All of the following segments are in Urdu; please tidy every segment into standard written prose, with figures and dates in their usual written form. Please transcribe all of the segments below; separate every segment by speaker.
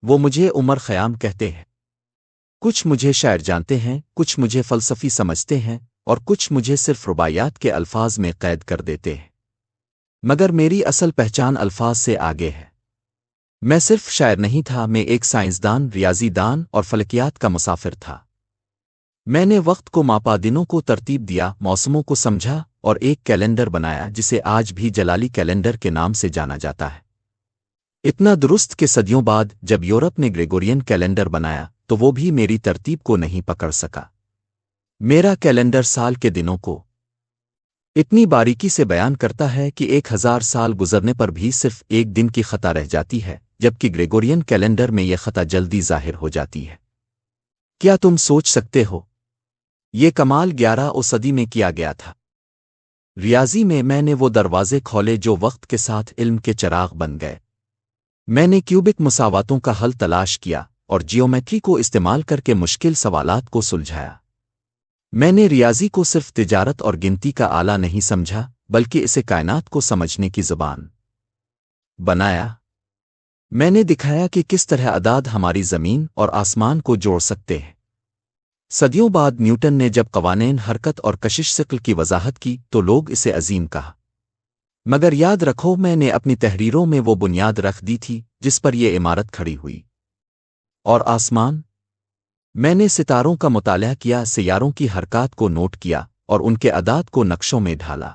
Speaker 1: وہ مجھے عمر خیام کہتے ہیں۔ کچھ مجھے شاعر جانتے ہیں، کچھ مجھے فلسفی سمجھتے ہیں، اور کچھ مجھے صرف رباعیات کے الفاظ میں قید کر دیتے ہیں۔ مگر میری اصل پہچان الفاظ سے آگے ہے۔ میں صرف شاعر نہیں تھا، میں ایک سائنسدان، ریاضی دان اور فلکیات کا مسافر تھا۔ میں نے وقت کو ماپا، دنوں کو ترتیب دیا، موسموں کو سمجھا، اور ایک کیلنڈر بنایا جسے آج بھی جلالی کیلنڈر کے نام سے جانا جاتا ہے۔ اتنا درست کہ صدیوں بعد جب یورپ نے گریگورین کیلنڈر بنایا تو وہ بھی میری ترتیب کو نہیں پکڑ سکا۔ میرا کیلنڈر سال کے دنوں کو اتنی باریکی سے بیان کرتا ہے کہ 1000 سال گزرنے پر بھی صرف ایک دن کی خطا رہ جاتی ہے، جبکہ گریگورین کیلنڈر میں یہ خطا جلدی ظاہر ہو جاتی ہے۔ کیا تم سوچ سکتے ہو؟ یہ کمال 11 صدی میں کیا گیا تھا۔ ریاضی میں نے وہ دروازے کھولے جو وقت کے ساتھ علم کے چراغ بن گئے۔ میں نے کیوبک مساواتوں کا حل تلاش کیا اور جیومیٹری کو استعمال کر کے مشکل سوالات کو سلجھایا۔ میں نے ریاضی کو صرف تجارت اور گنتی کا آلہ نہیں سمجھا، بلکہ اسے کائنات کو سمجھنے کی زبان بنایا۔ میں نے دکھایا کہ کس طرح اعداد ہماری زمین اور آسمان کو جوڑ سکتے ہیں۔ صدیوں بعد نیوٹن نے جب قوانین حرکت اور کشش ثقل کی وضاحت کی تو لوگ اسے عظیم کہا۔ مگر یاد رکھو، میں نے اپنی تحریروں میں وہ بنیاد رکھ دی تھی جس پر یہ عمارت کھڑی ہوئی۔ اور آسمان؟ میں نے ستاروں کا مطالعہ کیا، سیاروں کی حرکات کو نوٹ کیا اور ان کے اعداد کو نقشوں میں ڈھالا۔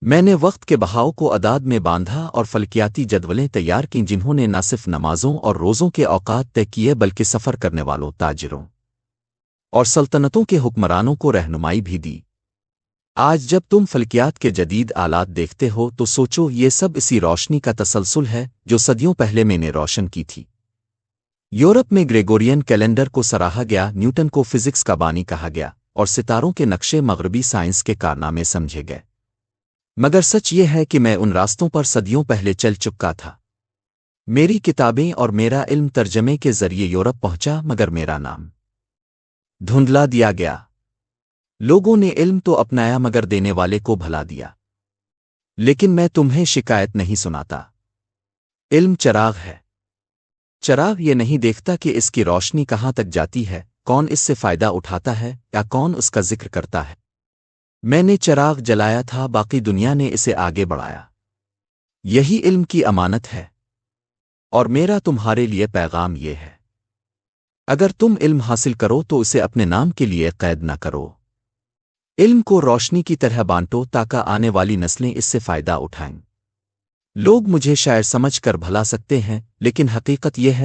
Speaker 1: میں نے وقت کے بہاؤ کو اعداد میں باندھا اور فلکیاتی جدولیں تیار کیں جنہوں نے نہ صرف نمازوں اور روزوں کے اوقات طے کیے بلکہ سفر کرنے والوں، تاجروں اور سلطنتوں کے حکمرانوں کو رہنمائی بھی دی۔ آج جب تم فلکیات کے جدید آلات دیکھتے ہو تو سوچو، یہ سب اسی روشنی کا تسلسل ہے جو صدیوں پہلے میں نے روشن کی تھی۔ یورپ میں گریگورین کیلنڈر کو سراہا گیا، نیوٹن کو فزکس کا بانی کہا گیا، اور ستاروں کے نقشے مغربی سائنس کے کارنامے سمجھے گئے۔ مگر سچ یہ ہے کہ میں ان راستوں پر صدیوں پہلے چل چکا تھا۔ میری کتابیں اور میرا علم ترجمے کے ذریعے یورپ پہنچا، مگر میرا نام دھندلا دیا گیا۔ لوگوں نے علم تو اپنایا مگر دینے والے کو بھلا دیا۔ لیکن میں تمہیں شکایت نہیں سناتا۔ علم چراغ ہے۔ چراغ یہ نہیں دیکھتا کہ اس کی روشنی کہاں تک جاتی ہے، کون اس سے فائدہ اٹھاتا ہے یا کون اس کا ذکر کرتا ہے۔ میں نے چراغ جلایا تھا، باقی دنیا نے اسے آگے بڑھایا۔ یہی علم کی امانت ہے۔ اور میرا تمہارے لیے پیغام یہ ہے، اگر تم علم حاصل کرو تو اسے اپنے نام کے لیے قید نہ کرو۔ علم کو روشنی کی طرح بانٹو تاکہ آنے والی نسلیں اس سے فائدہ اٹھائیں۔ لوگ مجھے شاعر سمجھ کر بھلا سکتے ہیں، لیکن حقیقت یہ ہے